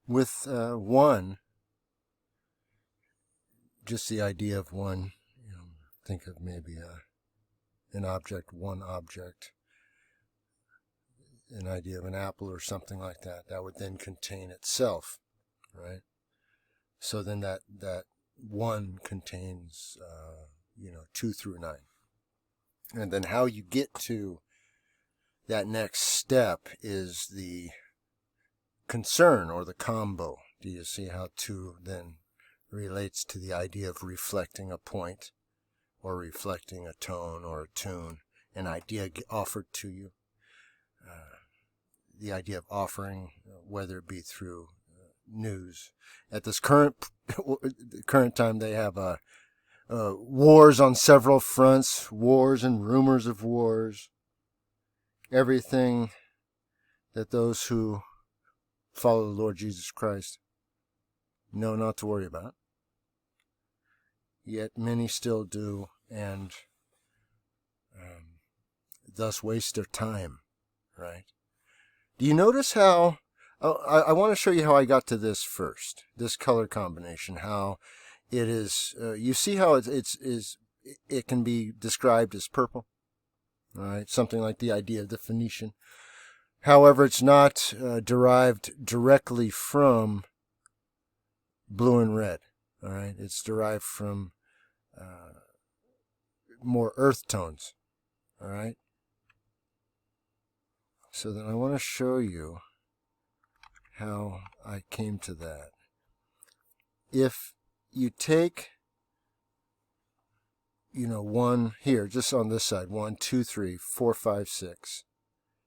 With one, just the idea of one, think of maybe an object, one object, an idea of an apple or something like that. That would then contain itself, right? So then that one contains, 2 through 9. And then how you get to that next step is the concern or the combo. Do you see how 2 then relates to the idea of reflecting a point or reflecting a tone or a tune, an idea offered to you? The idea of offering, whether it be through news. At this current time, they have wars on several fronts, wars and rumors of wars, everything that those who follow the Lord Jesus Christ know not to worry about. Yet many still do, and thus waste their time, right? Do you notice how, I want to show you how I got to this first, this color combination, how it is, you see how it can be described as purple, all right? Something like the idea of the Phoenician. However, it's not derived directly from blue and red, all right? It's derived from more earth tones, all right? So then I want to show you how I came to that. If you take, one here, just on this side, 1, 2, 3, 4, 5, 6,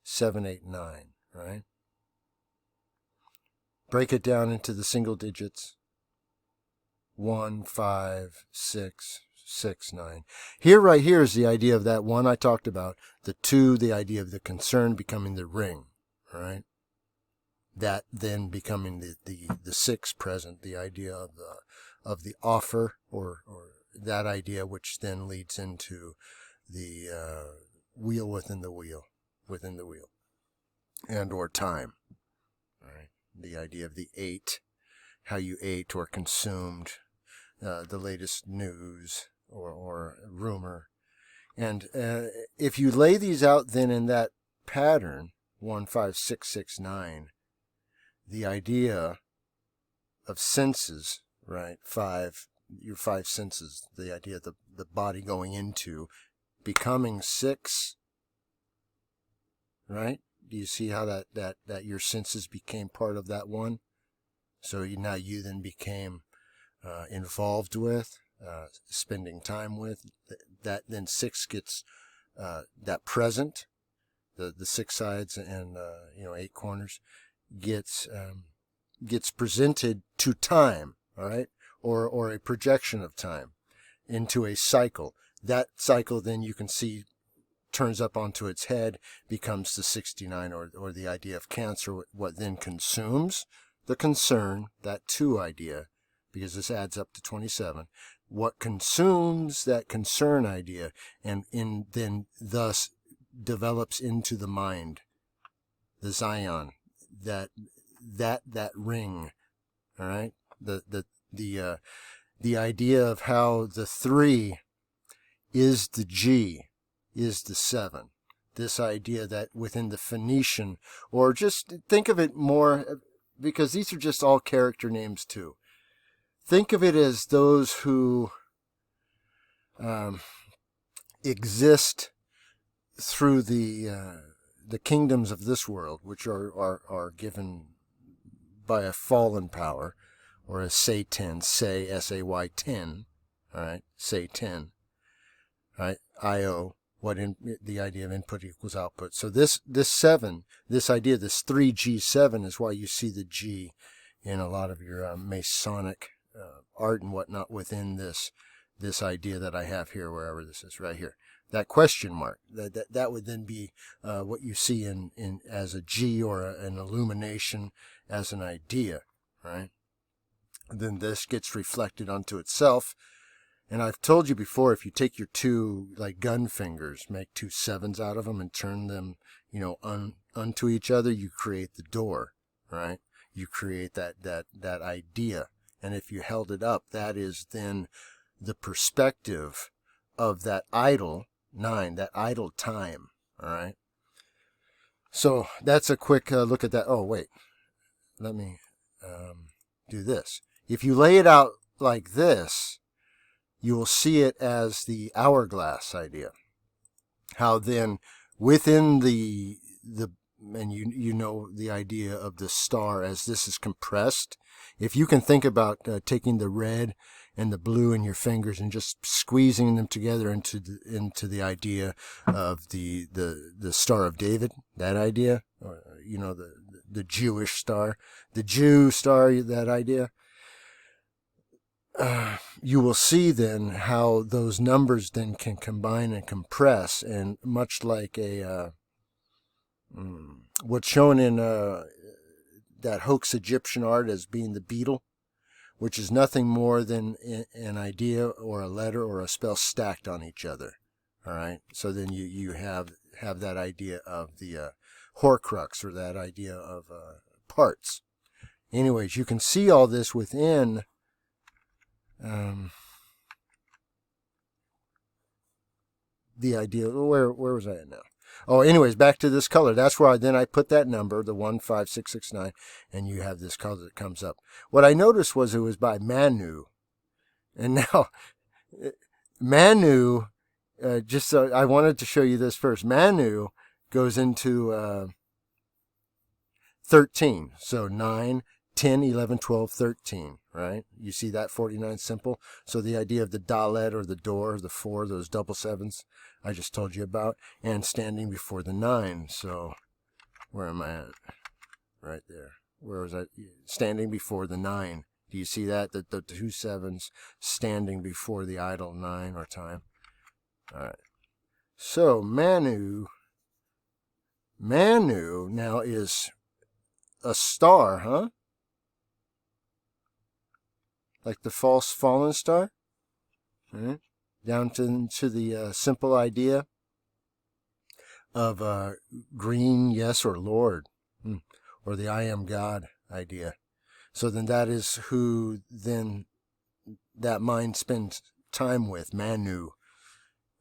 7, 8, 9, right? Break it down into the single digits. 1, 5, 6, 6, 9. Right here is the idea of that 1 I talked about. The 2, the idea of the concern becoming the ring, right? That then becoming the 6 present, the idea of the offer, or that idea which then leads into the wheel within the wheel, and or time, right? The idea of the 8, how you ate or consumed the latest news or rumor. And if you lay these out then in that pattern, 1, 5, 6, 6, 9, the idea of senses, right? Your 5 senses, the idea of the body going into becoming 6, right? Do you see how that your senses became part of that 1? So now you then became involved with, spending time with. That then 6 gets that present, the 6 sides and 8 corners gets presented to time, all right, or a projection of time into a cycle. That cycle then you can see turns up onto its head, becomes the 69 or the idea of Cancer, what then consumes the concern, that 2 idea, because this adds up to 27, what consumes that concern idea and then thus develops into the mind, the Zion, that ring, all right? The idea of how the 3 is the G, is the 7. This idea that within the Phoenician, or just think of it more, because these are just all character names too. Think of it as those who exist through the kingdoms of this world, which are given by a fallen power, or a Satan, S-A-Y 10, all right, say 10, right, I-O, the idea of input equals output. So this 7, this idea, this 3G7 is why you see the G in a lot of your Masonic art and whatnot within this idea that I have here, wherever this is, right here. That question mark, that would then be what you see in as a G or an illumination as an idea, right? Then this gets reflected onto itself. And I've told you before, if you take your 2 like gun fingers, make 2 7s out of them and turn them, unto each other, you create the door, right? you create that idea. And if you held it up, that is then the perspective of that idle 9, that idle time. All right. So that's a quick look at that. Oh, wait. Let me do this. If you lay it out like this, you will see it as the hourglass idea. How then within the and you know the idea of the star as this is compressed. If you can think about taking the red and the blue in your fingers and just squeezing them together into the idea of the Star of David, that idea, or, you know, the Jewish star, the Jew star, that idea. You will see then how those numbers then can combine and compress, and much like what's shown in that hoax Egyptian art as being the beetle, which is nothing more than an idea or a letter or a spell stacked on each other. All right. So then you have that idea of the Horcrux, or that idea of parts. Anyways, you can see all this within the idea. Where was I at now? Oh, anyways, back to this color. That's where I put that number, the 15669, and you have this color that comes up. What I noticed was it was by Manu. And now, Manu, just so I wanted to show you this first. Manu goes into 13. So 9, 10, 11, 12, 13, right? You see that 49 simple? So the idea of the Dalet, or the door, the 4, those double 7s I just told you about, and standing before the 9. So where am I at? Right there. Where was I? Standing before the 9. Do you see that? The 2 7s standing before the idle 9, or time. All right. So Manu now is a star, huh? Like the false fallen star, right? Down to the simple idea of green, yes, or Lord, or the I am God idea. So then that is who then that mind spends time with, Manu.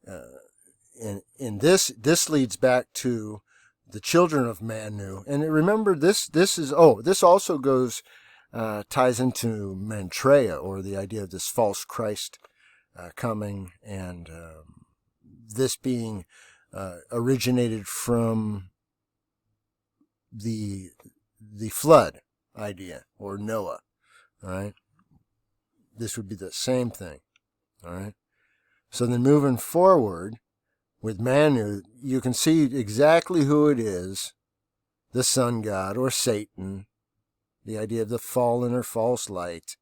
And this leads back to the children of Manu. And remember, this also goes ties into Maitreya, or the idea of this false Christ coming, and this being originated from the flood idea, or Noah. All right, this would be the same thing. All right, so then moving forward with Manu, you can see exactly who it is: the sun god, or Satan. The idea of the fallen or false light,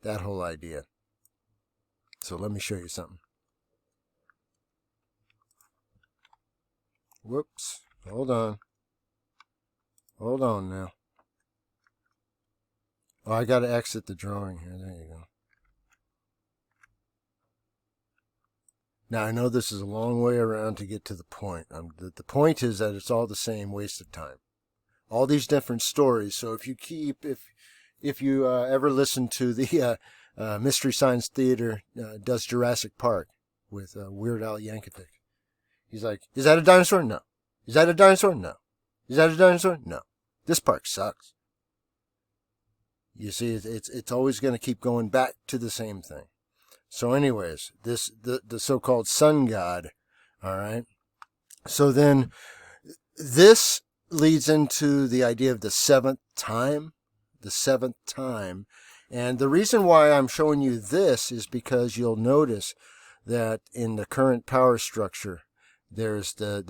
that whole idea. So let me show you something. Whoops. Hold on. Hold on now. Oh, I got to exit the drawing here. There you go. Now, I know this is a long way around to get to the point. The point is that it's all the same waste of time. All these different stories. So if you ever listen to the Mystery Science Theater does Jurassic Park with Weird Al Yankovic, he's like, "Is that a dinosaur? No. Is that a dinosaur? No. Is that a dinosaur? No. This park sucks." You see, it's always going to keep going back to the same thing. So, anyways, the so-called sun god. All right. So then, this leads into the idea of the seventh time. The seventh time. And the reason why I'm showing you this is because you'll notice that in the current power structure, there's the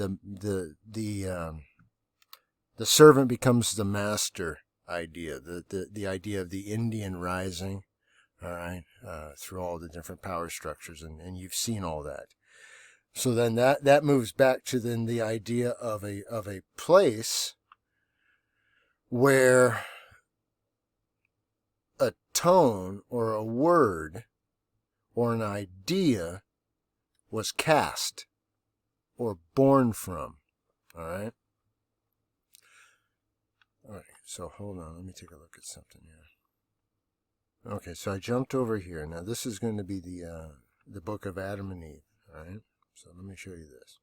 servant becomes the master idea, the idea of the Indian rising, all right, through all the different power structures, and you've seen all that. So then that moves back to then the idea of a place where a tone or a word or an idea was cast or born from. All right. so hold on. Let me take a look at something here. Okay, so I jumped over here. Now this is going to be the book of Adam and Eve. All right. So let me show you this.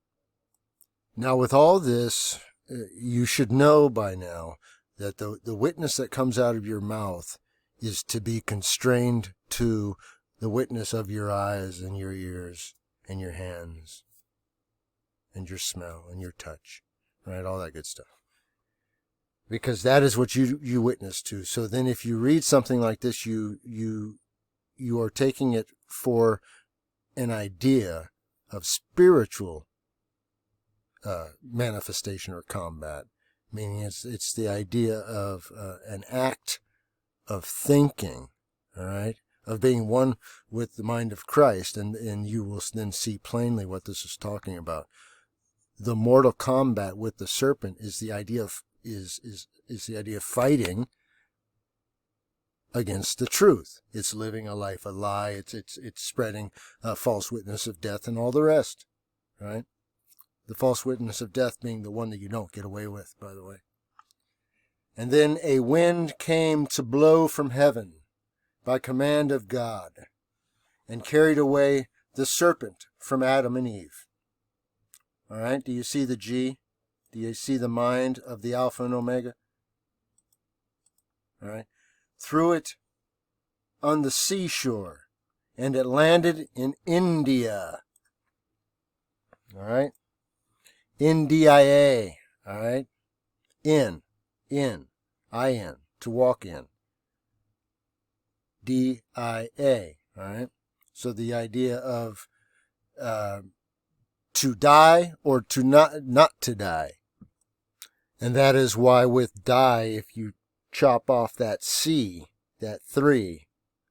Now with all this, you should know by now that the witness that comes out of your mouth is to be constrained to the witness of your eyes and your ears and your hands and your smell and your touch, right? All that good stuff. Because that is what you witness to. So then if you read something like this, you are taking it for an idea of spiritual manifestation or combat, meaning it's the idea of an act of thinking, all right, of being one with the mind of Christ, and you will then see plainly what this is talking about. The mortal combat with the serpent is the idea of is the idea of fighting against the truth. It's living a life, a lie. It's spreading a false witness of death and all the rest, right? The false witness of death being the one that you don't get away with, by the way. And then a wind came to blow from heaven by command of God and carried away the serpent from Adam and Eve. All right, do you see the G? Do you see the mind of the Alpha and Omega? All right. Threw it on the seashore, and it landed in India. All right. India. All right. In, I-N, to walk in. D-I-A. All right. So the idea of to die or to not to die. And that is why with die, if you chop off that C, that 3,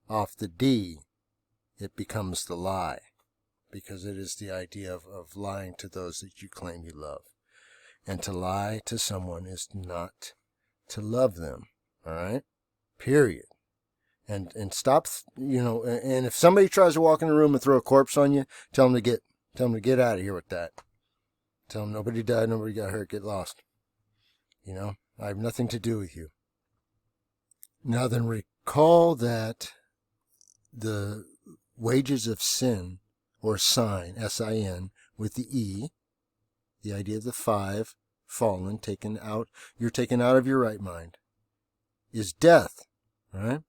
off the D, it becomes the lie. Because it is the idea of lying to those that you claim you love. And to lie to someone is not to love them. All right? Period. And stop, and if somebody tries to walk in the room and throw a corpse on you, tell them to get out of here with that. Tell them nobody died, nobody got hurt, get lost. I have nothing to do with you. Now then, recall that the wages of sin, or sign, S-I-N, with the E, the idea of the 5, fallen, taken out, you're taken out of your right mind, is death, right?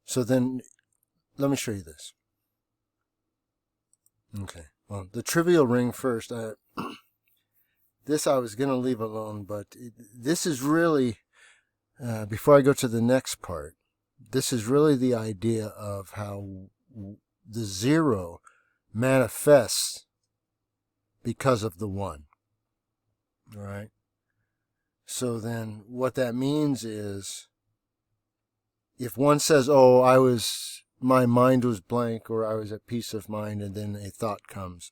So then, let me show you this. Okay, well, the trivial ring first. This I was going to leave alone, but this is really, before I go to the next part, this is really the idea of how the 0 manifests because of the 1. All right? So then what that means is, if one says, oh, my mind was blank, or I was at peace of mind, and then a thought comes,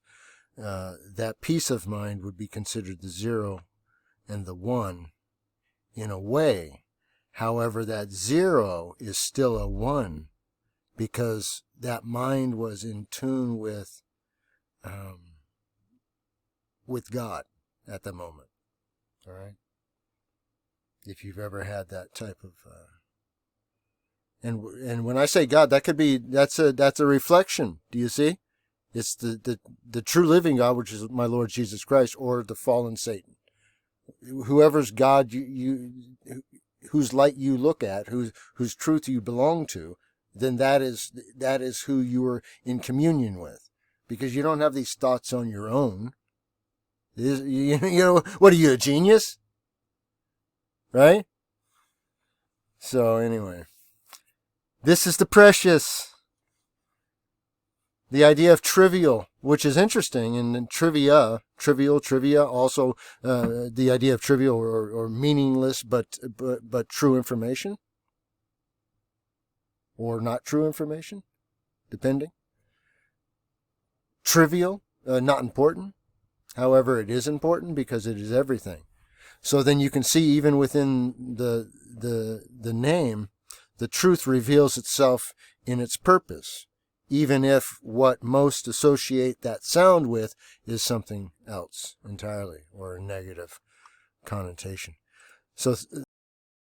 that peace of mind would be considered the 0 and the 1 in a way. However, that 0 is still a 1 because that mind was in tune with God at the moment. All right? If you've ever had that type of and when I say God, that could be that's a reflection. Do you see? It's the true living God, which is my Lord Jesus Christ, or the fallen Satan. Whoever's God whose light you look at, whose truth you belong to, then that is who you are in communion with, because you don't have these thoughts on your own. What are you, a genius? Right? So anyway, this is the precious. The idea of trivial, which is interesting, and trivia, also the idea of trivial or meaningless, but true information, or not true information, depending. Trivial, not important. However, it is important because it is everything. So then you can see, even within the name, the truth reveals itself in its purpose, even if what most associate that sound with is something else entirely, or a negative connotation. So